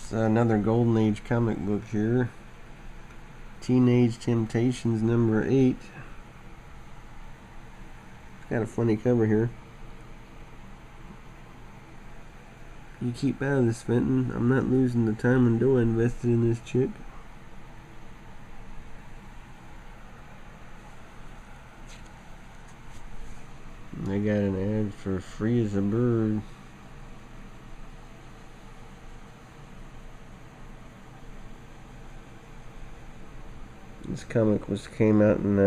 It's another Golden Age comic book here. Teenage Temptations number 8. It's got a funny cover here. You keep out of this, Fenton. I'm not losing the time and dough I invested in this chick. I got an ad for Free as a Bird. This comic came out in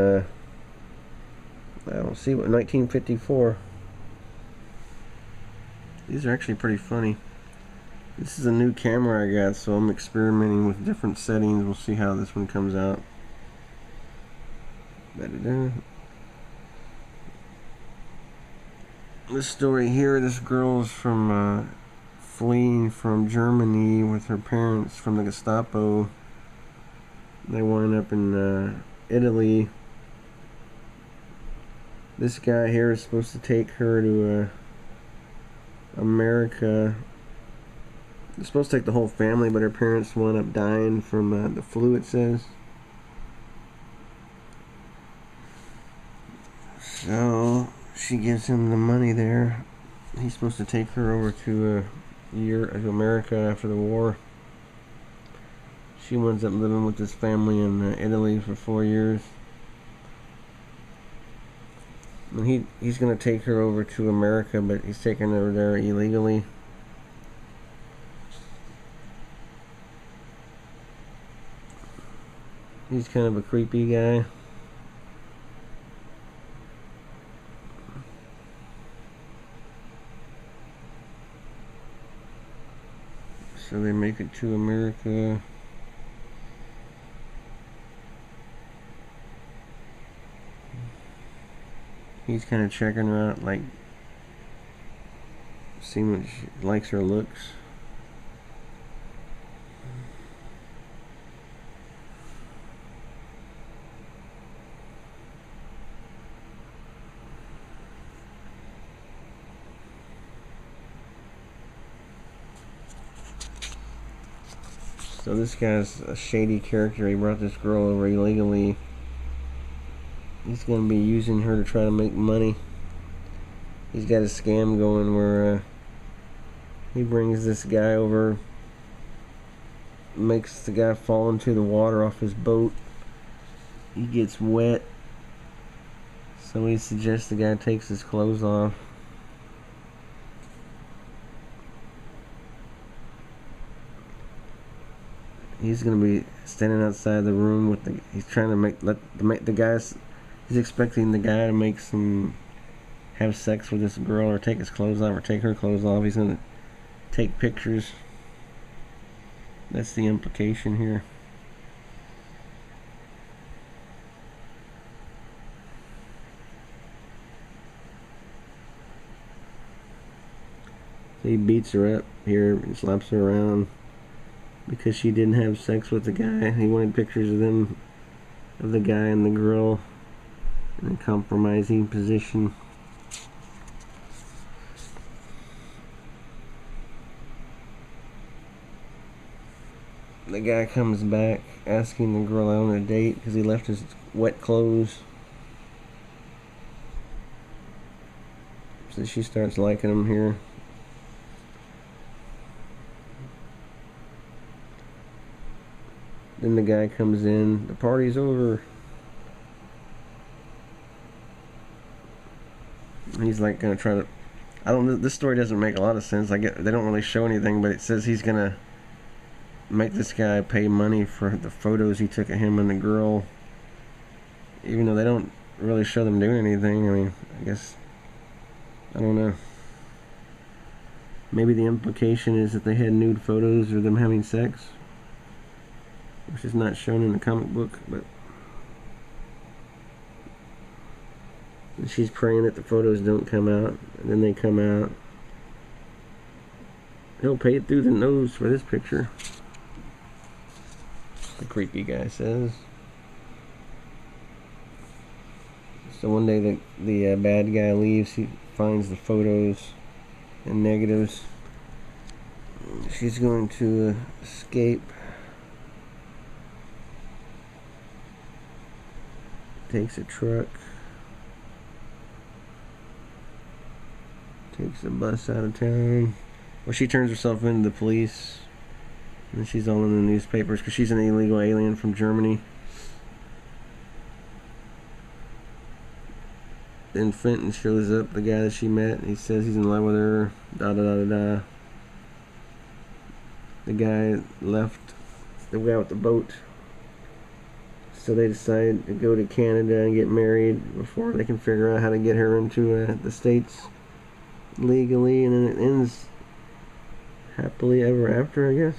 I don't see what 1954. These are actually pretty funny. This is a new camera I got, so I'm experimenting with different settings. We'll see how this one comes out. This story here, this girl is from fleeing from Germany with her parents from the Gestapo. They wind up in Italy. This guy here is supposed to take her to America. They're supposed to take the whole family, but her parents wind up dying from the flu, it says. So she gives him the money there. He's supposed to take her over to America after the war. She winds up living with this family in Italy for 4 years. And he's going to take her over to America, but he's taking her there illegally. He's kind of a creepy guy. So they make it to America. He's kind of checking her out, like, seeing what she likes her looks. So this guy's a shady character. He brought this girl over illegally. He's going to be using her to try to make money. He's got a scam going where he brings this guy over, makes the guy fall into the water off his boat. He gets wet, so he suggests the guy takes his clothes off. He's going to be standing outside the room with the. He's trying to make the guys. He's expecting the guy to have sex with this girl, or take his clothes off, or take her clothes off. He's gonna take pictures. That's the implication here. So he beats her up here and slaps her around because she didn't have sex with the guy. He wanted pictures of them, of the guy and the girl, in a compromising position. The guy comes back asking the girl out on a date because he left his wet clothes. So she starts liking him here. Then the guy comes in. The party's over. He's like gonna try to. I don't know. This story doesn't make a lot of sense. They don't really show anything, but it says he's gonna make this guy pay money for the photos he took of him and the girl, even though they don't really show them doing anything. I mean, I guess, I don't know. Maybe the implication is that they had nude photos of them having sex, which is not shown in the comic book, but she's praying that the photos don't come out, and then they come out. He'll pay it through the nose for this picture, the creepy guy says. So one day the bad guy leaves. He finds the photos and negatives. She's going to escape. Takes a truck. Takes a bus out of town. Well, she turns herself into the police. And she's all in the newspapers because she's an illegal alien from Germany. Then Fenton shows up, the guy that she met. He says he's in love with her. Da da da da da. The guy left. The guy with the boat. So they decide to go to Canada and get married before they can figure out how to get her into the States legally. And then it ends happily ever after, I guess.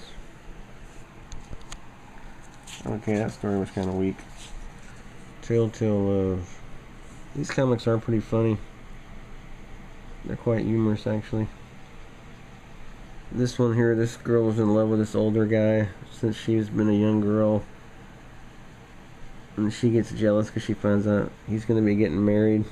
Okay, that story was kind of weak. Telltale Love. These comics are pretty funny. They're quite humorous, actually. This one here, this girl was in love with this older guy since she's been a young girl. And she gets jealous because she finds out he's going to be getting married.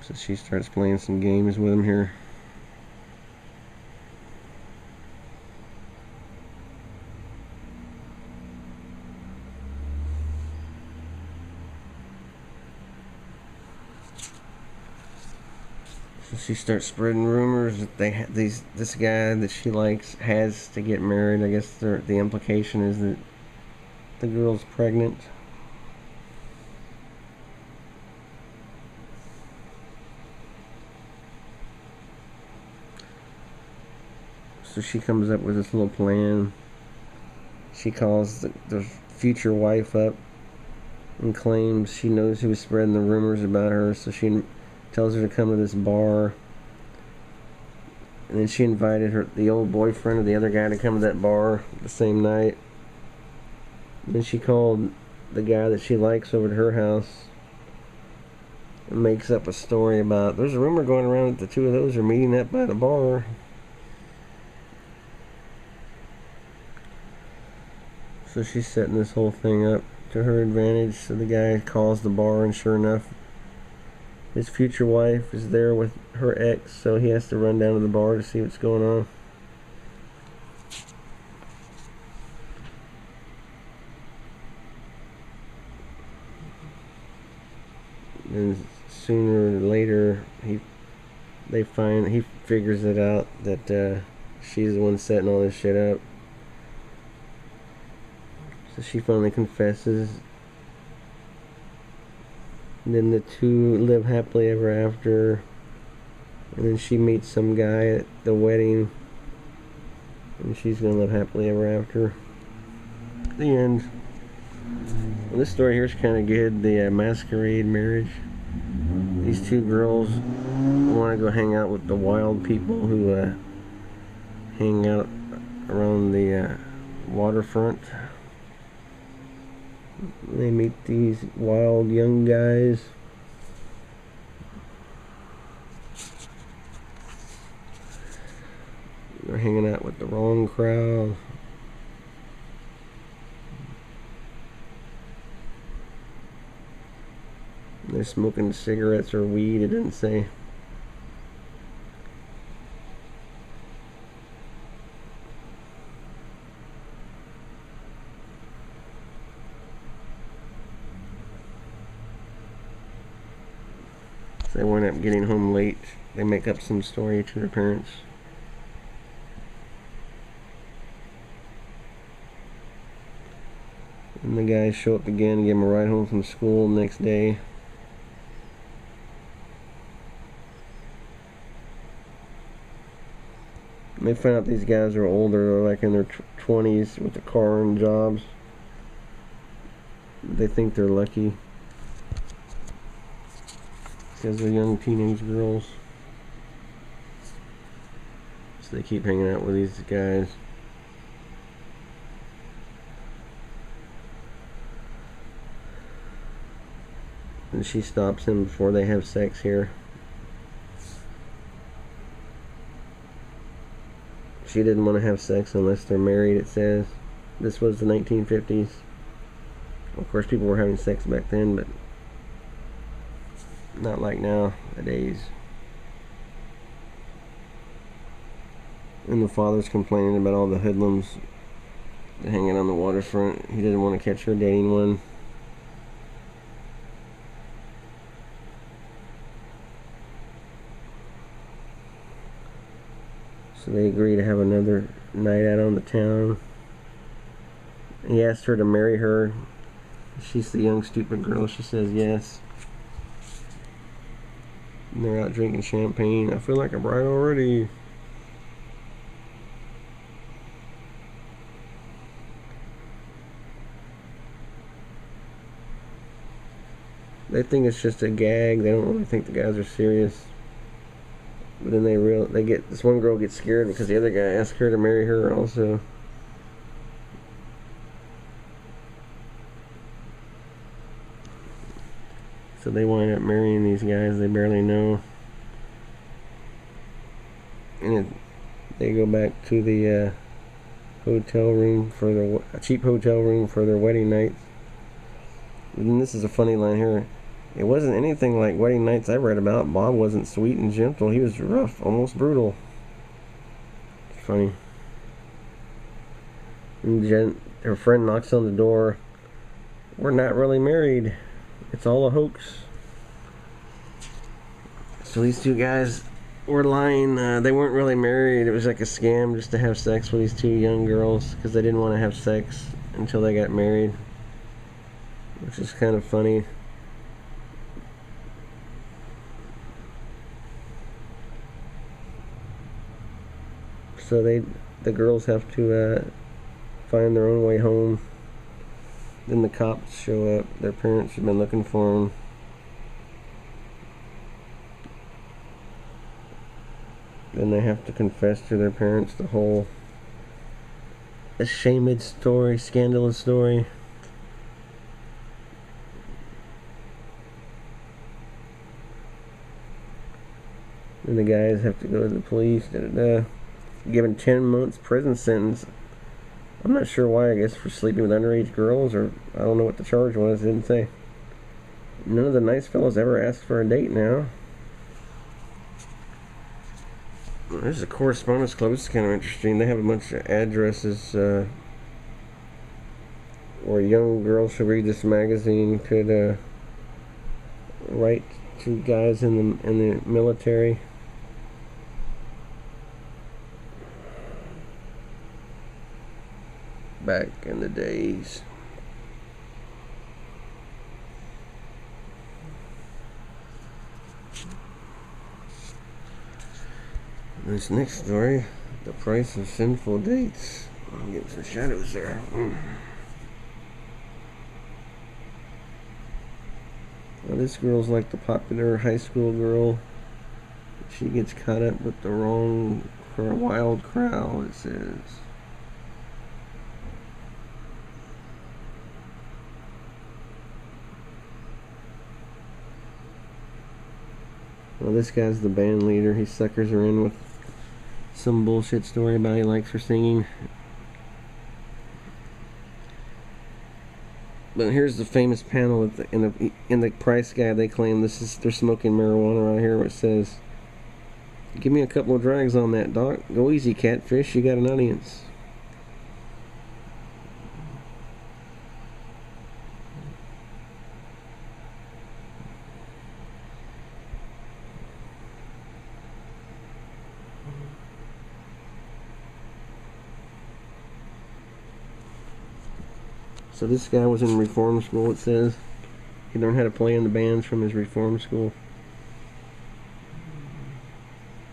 So she starts playing some games with him here. So she starts spreading rumors that this guy that she likes has to get married. I guess the implication is that the girl's pregnant. So she comes up with this little plan. She calls the future wife up and claims she knows who was spreading the rumors about her, so she tells her to come to this bar. And then she invited the old boyfriend of the other guy to come to that bar the same night. Then she called the guy that she likes over to her house and makes up a story about, there's a rumor going around that the two of those are meeting up by the bar. So she's setting this whole thing up to her advantage. So the guy calls the bar, and sure enough, his future wife is there with her ex, so he has to run down to the bar to see what's going on. And sooner or later, he figures it out that she's the one setting all this shit up. So she finally confesses. And then the two live happily ever after. And then she meets some guy at the wedding. And she's gonna live happily ever after. The end. Well, this story here is kind of good. The masquerade marriage. These two girls want to go hang out with the wild people who hang out around the waterfront. They meet these wild young guys. They're hanging out with the wrong crowd. They're smoking cigarettes or weed, it didn't say. They wind up getting home late. They make up some story to their parents. And the guys show up again and give them a ride home from school the next day. And they find out these guys are older. They're like in their 20s with a car and jobs. They think they're lucky because they're young teenage girls. So they keep hanging out with these guys. And she stops him before they have sex here. She didn't want to have sex unless they're married, it says. This was the 1950s. Of course, people were having sex back then, but not like nowadays. And the father's complaining about all the hoodlums hanging on the waterfront. He didn't want to catch her dating one. So they agree to have another night out on the town. He asked her to marry her. She's the young, stupid girl. She says yes. And they're out drinking champagne. I feel like a bride already. They think it's just a gag. They don't really think the guys are serious. But then they get this one girl gets scared because the other guy asked her to marry her also. So they wind up marrying these guys they barely know. And they go back to the hotel room for a cheap hotel room for their wedding night. And this is a funny line here. It wasn't anything like wedding nights I've read about. Bob wasn't sweet and gentle. He was rough, almost brutal. It's funny. And her friend knocks on the door. We're not really married. It's all a hoax. So these two guys were lying. They weren't really married. It was like a scam just to have sex with these two young girls because they didn't want to have sex until they got married. Which is kind of funny. So the girls have to find their own way home. Then the cops show up. Their parents have been looking for them. Then they have to confess to their parents the whole ashamed story, scandalous story. And the guys have to go to the police. Given 10 months prison sentence. I'm not sure why. I guess for sleeping with underage girls, or I don't know what the charge was. It didn't say. None of the nice fellows ever asked for a date now. There's a correspondence club. It's kind of interesting. They have a bunch of addresses where young girls who read this magazine could write to guys in the military. Back in the days. This next story, the price of sinful dates. I'm getting some shadows there. Well, this girl's like the popular high school girl. She gets caught up with the wrong for a wild crowd, it says. Well, this guy's the band leader. He suckers her in with some bullshit story about he likes her singing. But here's the famous panel in the price guide. They claim they're smoking marijuana right here, which says, "Give me a couple of drags on that, doc. Go easy, catfish. You got an audience." So this guy was in reform school, it says. He learned how to play in the bands from his reform school.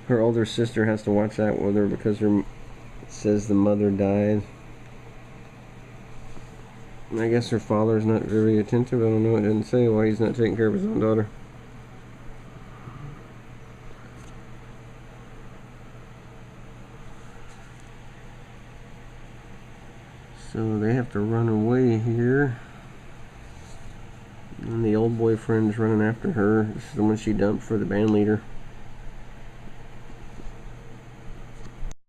Her older sister has to watch out with her because it says the mother died. And I guess her father's not very attentive. I don't know. It didn't say why he's not taking care of his own daughter. So they have to run away here. And the old boyfriend's running after her. This is the one she dumped for the band leader.